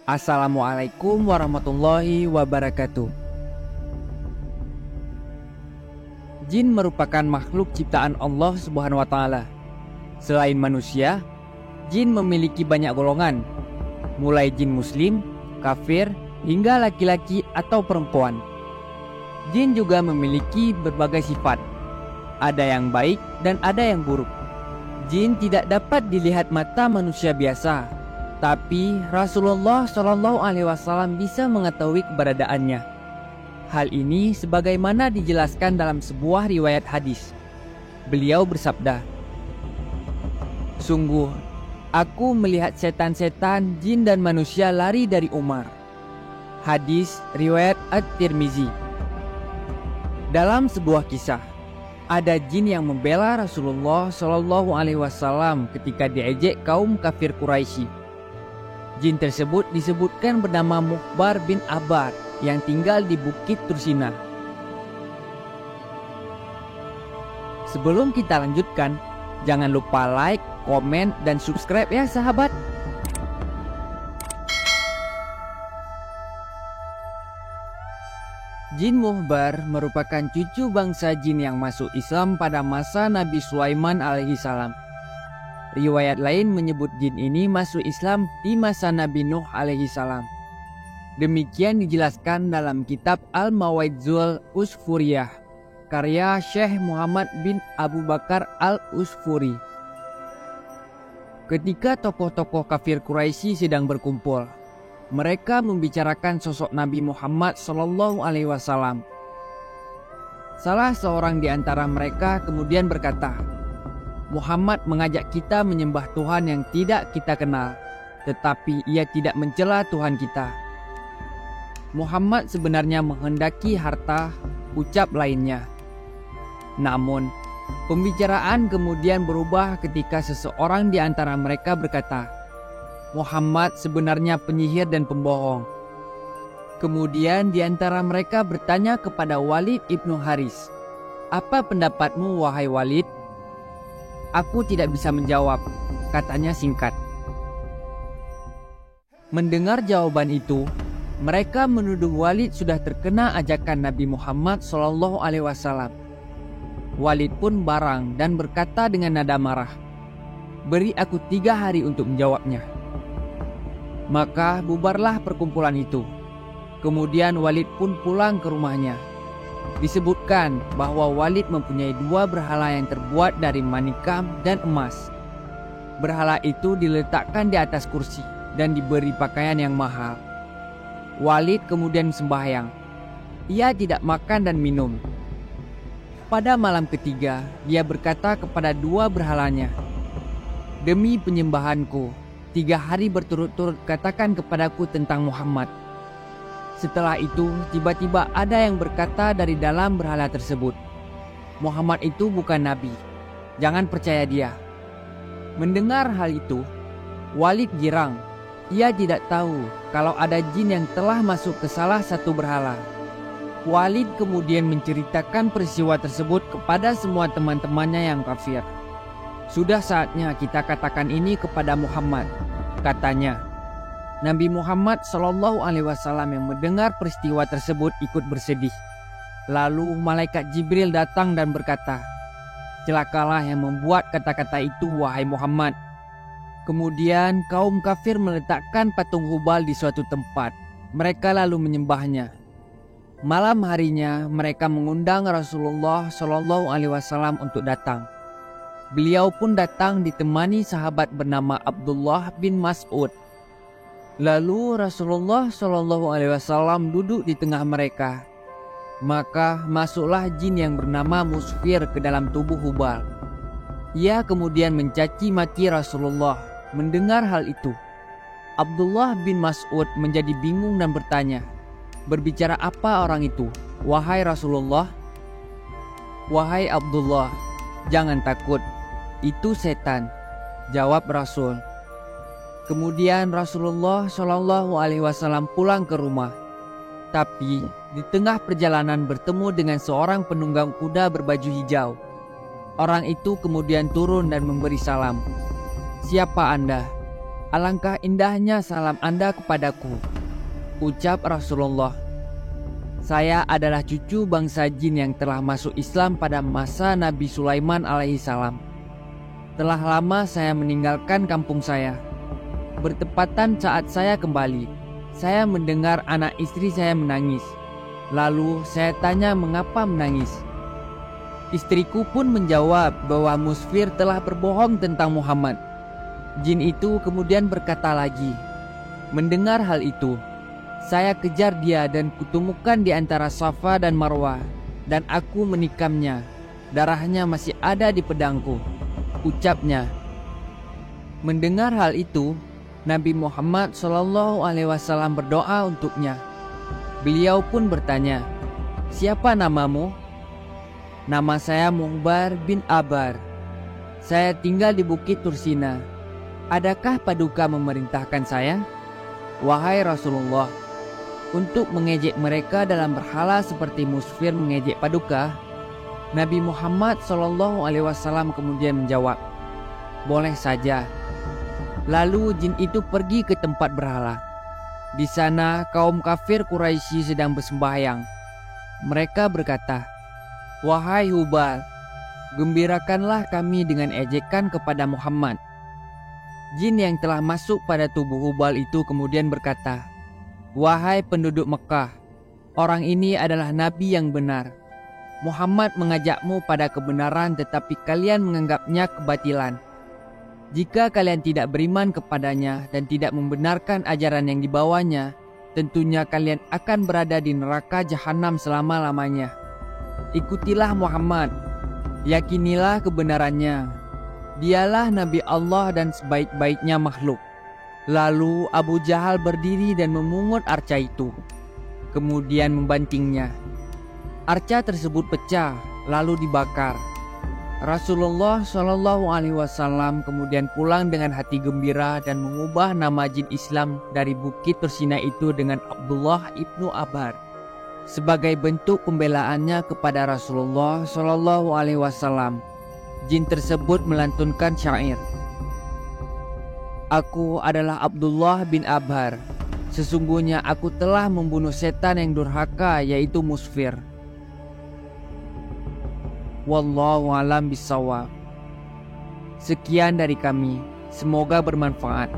Assalamualaikum warahmatullahi wabarakatuh. Jin merupakan makhluk ciptaan Allah Subhanahu wa Ta'ala. Selain manusia, jin memiliki banyak golongan, mulai jin muslim, kafir, hingga laki-laki atau perempuan. Jin juga memiliki berbagai sifat. Ada yang baik dan ada yang buruk. Jin tidak dapat dilihat mata manusia biasa, tapi Rasulullah SAW bisa mengetahui keberadaannya. Hal ini sebagaimana dijelaskan dalam sebuah riwayat hadis. Beliau bersabda, "Sungguh, aku melihat setan-setan, jin dan manusia lari dari Umar." Hadis riwayat At-Tirmizi. Dalam sebuah kisah, ada jin yang membela Rasulullah SAW ketika diejek kaum kafir Quraisy. Jin tersebut disebutkan bernama Mukhbar bin Abbad yang tinggal di Bukit Tursina. Sebelum kita lanjutkan, jangan lupa like, komen, dan subscribe ya sahabat. Jin Mukhbar merupakan cucu bangsa jin yang masuk Islam pada masa Nabi Sulaiman alaihissalam. Riwayat lain menyebut jin ini masuk Islam di masa Nabi Nuh alaihissalam. Demikian dijelaskan dalam kitab Al-Mawaidzul Usfuriyah, karya Syekh Muhammad bin Abu Bakar Al-Usfuri. Ketika tokoh-tokoh kafir Quraisy sedang berkumpul, mereka membicarakan sosok Nabi Muhammad SAW. Salah seorang di antara mereka kemudian berkata, "Muhammad mengajak kita menyembah Tuhan yang tidak kita kenal, tetapi ia tidak mencela Tuhan kita. Muhammad sebenarnya menghendaki harta," ucap lainnya. Namun, pembicaraan kemudian berubah ketika seseorang di antara mereka berkata, "Muhammad sebenarnya penyihir dan pembohong." Kemudian di antara mereka bertanya kepada Walid ibnu Haris, "Apa pendapatmu wahai Walid?" "Aku tidak bisa menjawab," katanya singkat. Mendengar jawaban itu, mereka menuduh Walid sudah terkena ajakan Nabi Muhammad SAW. Walid pun barang dan berkata dengan nada marah, "Beri aku 3 hari untuk menjawabnya." Maka bubarlah perkumpulan itu. Kemudian Walid pun pulang ke rumahnya. Disebutkan bahwa Walid mempunyai 2 berhala yang terbuat dari manikam dan emas. Berhala itu diletakkan di atas kursi dan diberi pakaian yang mahal. Walid kemudian sembahyang. Ia tidak makan dan minum. Pada malam ketiga, dia berkata kepada 2 berhalanya, "Demi penyembahanku, 3 hari berturut-turut katakan kepadaku tentang Muhammad." Setelah itu, tiba-tiba ada yang berkata dari dalam berhala tersebut, "Muhammad itu bukan nabi. Jangan percaya dia." Mendengar hal itu, Walid girang. Ia tidak tahu kalau ada jin yang telah masuk ke salah satu berhala. Walid kemudian menceritakan peristiwa tersebut kepada semua teman-temannya yang kafir. "Sudah saatnya kita katakan ini kepada Muhammad," katanya. Nabi Muhammad SAW yang mendengar peristiwa tersebut ikut bersedih. Lalu malaikat Jibril datang dan berkata, "Celakalah yang membuat kata-kata itu wahai Muhammad." Kemudian kaum kafir meletakkan patung Hubal di suatu tempat. Mereka lalu menyembahnya. Malam harinya mereka mengundang Rasulullah SAW untuk datang. Beliau pun datang ditemani sahabat bernama Abdullah bin Mas'ud. Lalu Rasulullah SAW duduk di tengah mereka. Maka masuklah jin yang bernama Musfir ke dalam tubuh Hubal. Ia kemudian mencaci maki Rasulullah. Mendengar hal itu, Abdullah bin Mas'ud menjadi bingung dan bertanya, "Berbicara apa orang itu, wahai Rasulullah?" "Wahai Abdullah, jangan takut, itu setan," jawab Rasul. Kemudian Rasulullah SAW pulang ke rumah. Tapi di tengah perjalanan bertemu dengan seorang penunggang kuda berbaju hijau. Orang itu kemudian turun dan memberi salam. "Siapa Anda?" "Alangkah indahnya salam Anda kepadaku," ucap Rasulullah. "Saya adalah cucu bangsa jin yang telah masuk Islam pada masa Nabi Sulaiman alaihissalam. Telah lama saya meninggalkan kampung saya. Bertepatan saat saya kembali, saya mendengar anak istri saya menangis. Lalu saya tanya mengapa menangis. Istriku pun menjawab bahwa Musfir telah berbohong tentang Muhammad. Jin itu kemudian berkata lagi. Mendengar hal itu, saya kejar dia dan kutemukan di antara Safa dan Marwah, dan aku menikamnya. Darahnya masih ada di pedangku," ucapnya. Mendengar hal itu, Nabi Muhammad SAW berdoa untuknya. Beliau pun bertanya, "Siapa namamu?" "Nama saya Mughbar bin Abar. Saya tinggal di Bukit Tursina. Adakah Paduka memerintahkan saya?" "Wahai Rasulullah, untuk mengejek mereka dalam berhala seperti Musfir mengejek Paduka." Nabi Muhammad SAW kemudian menjawab, "Boleh saja." Lalu jin itu pergi ke tempat berhala. Di sana kaum kafir Quraisy sedang bersembahyang. Mereka berkata, "Wahai Hubal, gembirakanlah kami dengan ejekan kepada Muhammad." Jin yang telah masuk pada tubuh Hubal itu kemudian berkata, "Wahai penduduk Mekah, orang ini adalah nabi yang benar. Muhammad mengajakmu pada kebenaran, tetapi kalian menganggapnya kebatilan. Jika kalian tidak beriman kepadanya dan tidak membenarkan ajaran yang dibawanya, tentunya kalian akan berada di neraka jahanam selama-lamanya. Ikutilah Muhammad, yakinilah kebenarannya. Dialah Nabi Allah dan sebaik-baiknya makhluk." Lalu Abu Jahal berdiri dan memungut arca itu, kemudian membantingnya. Arca tersebut pecah lalu dibakar. Rasulullah SAW kemudian pulang dengan hati gembira dan mengubah nama jin Islam dari Bukit Tursina itu dengan Abdullah ibnu Abar sebagai bentuk pembelaannya kepada Rasulullah SAW. Jin tersebut melantunkan syair, "Aku adalah Abdullah bin Abar. Sesungguhnya aku telah membunuh setan yang durhaka, yaitu Musfir." Wallahu alam bisawab. Sekian dari kami, semoga bermanfaat.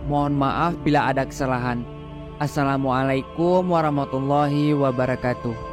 Mohon maaf bila ada kesalahan. Assalamualaikum warahmatullahi wabarakatuh.